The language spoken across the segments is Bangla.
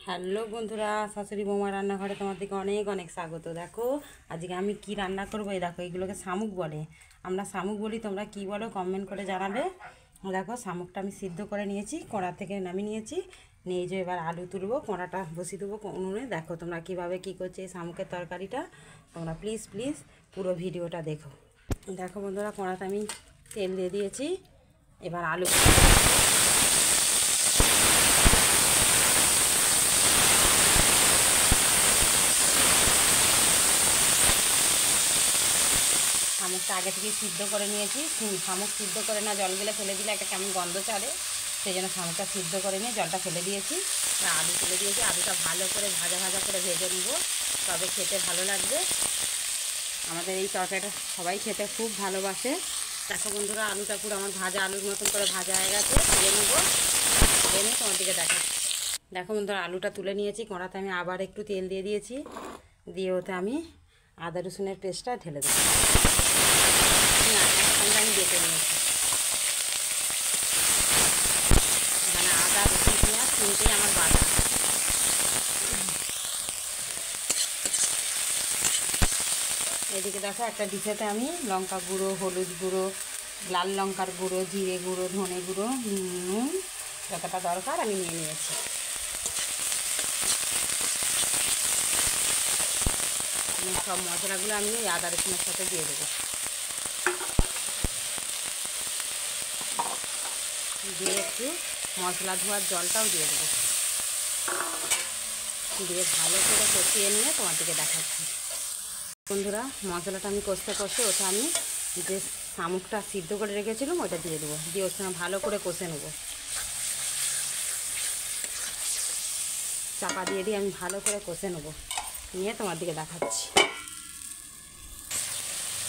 হ্যালো বন্ধুরা, শাশুড়ি বৌমা রান্নাঘরে তোমাদেরকে অনেক অনেক স্বাগত। দেখো আজকে আমি কি রান্না করবো। এই দেখো, এগুলোকে শামুক বলে, আমরা শামুক বলি, তোমরা কি বলো কমেন্ট করে জানাবে। দেখো শামুকটা আমি সিদ্ধ করে নিয়েছি, কড়া থেকে নামিয়ে নিয়েছি, নিয়ে যে এবার আলু তুলবো, কড়াটা বসিয়ে দেবো উনুনে। দেখো তোমরা কীভাবে কী করছে এই শামুকের তরকারিটা, তোমরা প্লিজ প্লিজ পুরো ভিডিওটা দেখো। দেখো বন্ধুরা, কড়াটা আমি তেল দিয়ে দিয়েছি, এবার আলু শামুকটা আগে থেকে সিদ্ধ করে নিয়েছি। শামুক সিদ্ধ করে না জলগুলো ফেলে দিলে একটা কেমন গন্ধ ছাড়ে, সেই জন্য শামুকটা সিদ্ধ করে নিয়ে জলটা ফেলে দিয়েছি। আলু তুলে দিয়েছি, আলুটা ভালো করে ভাজা ভাজা করে ভেজে নেব, তবে খেতে ভালো লাগবে। আমাদের এই তরকারিটা সবাই খেতে খুব ভালোবাসে। দেখো বন্ধুরা, আলুটা পুরো আমার ভাজা আলুর মতন করে ভাজা হয়ে গেছে, তুলে নেব, তুলে নিয়ে তোমার দিকে দেখাচ্ছি। দেখো বন্ধুরা, আলুটা তুলে নিয়েছি, কড়াতে আমি আবার একটু তেল দিয়ে দিয়েছি, দিয়ে ওতে আমি আদা রসুনের পেস্টটা ঢেলে দেবো। একসঙ্গে আমি বেটে নিয়েছি, মানে আদা রসুন পেঁয়াজ তিনটেই আমার বাটা। এদিকে দেখো একটা ডিশেতে আমি লঙ্কা গুঁড়ো, হলুদ গুঁড়ো, লাল লঙ্কার গুঁড়ো, জিরে গুঁড়ো, ধনে গুঁড়ো, নুন যতটা দরকার আমি নিয়ে নিয়েছি। সব মশলাগুলো আমি ওই আদা রসুনের সাথে দিয়ে দেবো, দিয়ে একটু মশলা ধোয়ার জলটাও দিয়ে দেবো, দিয়ে ভালো করে কষিয়ে নিয়ে তোমার দিকে দেখাচ্ছি। বন্ধুরা, মশলাটা আমি কষতে কষতে ওটা আমি যে শামুকটা সিদ্ধ করে রেখেছিলাম ওটা দিয়ে দেবো, দিয়ে ওর সঙ্গে ভালো করে কষে নেব। চাপা দিয়ে দিয়ে আমি ভালো করে কষে নেব, নিয়ে তোমার দিকে দেখাচ্ছি।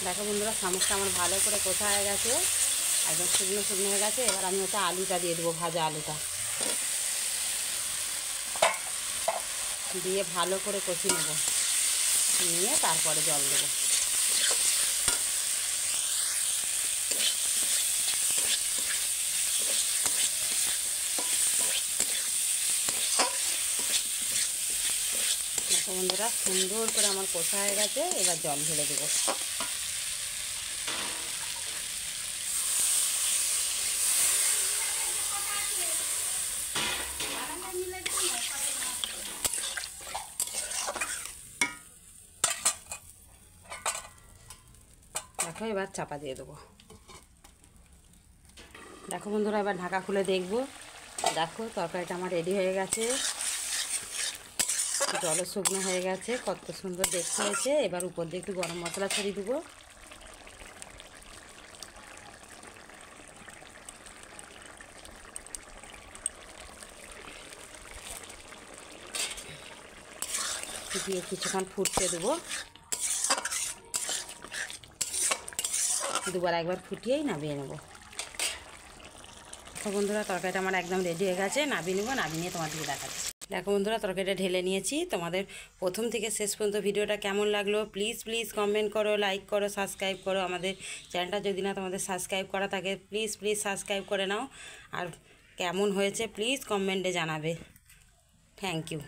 দেখো বন্ধুরা, শামুকটা আমার ভালো করে কষা হয়ে গেছে, একদম শুকনো শুকনো হয়ে গেছে। এবার আমি ওটা আলুটা দিয়ে দেবো, ভাজা আলুটা দিয়ে ভালো করে কষিয়ে নেব, নিয়ে তারপরে জল দেবো। দেখো বন্ধুরা, সুন্দর করে আমার কষা হয়ে গেছে, এবার জল ঢেলে দেবো। দেখো এবার চাপা দিয়ে দেবো। দেখো বন্ধুরা, এবার ঢাকা খুলে দেখবো। দেখো তরকারিটা আমার রেডি হয়ে গেছে, জলও শুকনো হয়ে গেছে, কত সুন্দর দেখতে হয়েছে। এবার উপর দিয়ে একটু গরম মশলা ছড়িয়ে দেবো। দিয়ে কিছুক্ষণ ফুটতে দেবো, দুবার একবার ফুটিয়েই নামিয়ে নেবো। দেখো বন্ধুরা, তরকারিটা আমার একদম রেডি হয়ে গেছে, নামিয়ে নেবো, নামিয়ে নিয়ে তোমাদেরকে দেখাচ্ছি। দেখো বন্ধুরা, তরকারিটা ঢেলে নিয়েছি। তোমাদের প্রথম থেকে শেষ পর্যন্ত ভিডিওটা কেমন লাগলো প্লিজ প্লিজ কমেন্ট করো, লাইক করো, সাবস্ক্রাইব করো। আমাদের চ্যানেলটা যদি না তোমাদের সাবস্ক্রাইব করা থাকে প্লিজ প্লিজ সাবস্ক্রাইব করে নাও। আর কেমন হয়েছে প্লিজ কমেন্টে জানাবে। Thank you.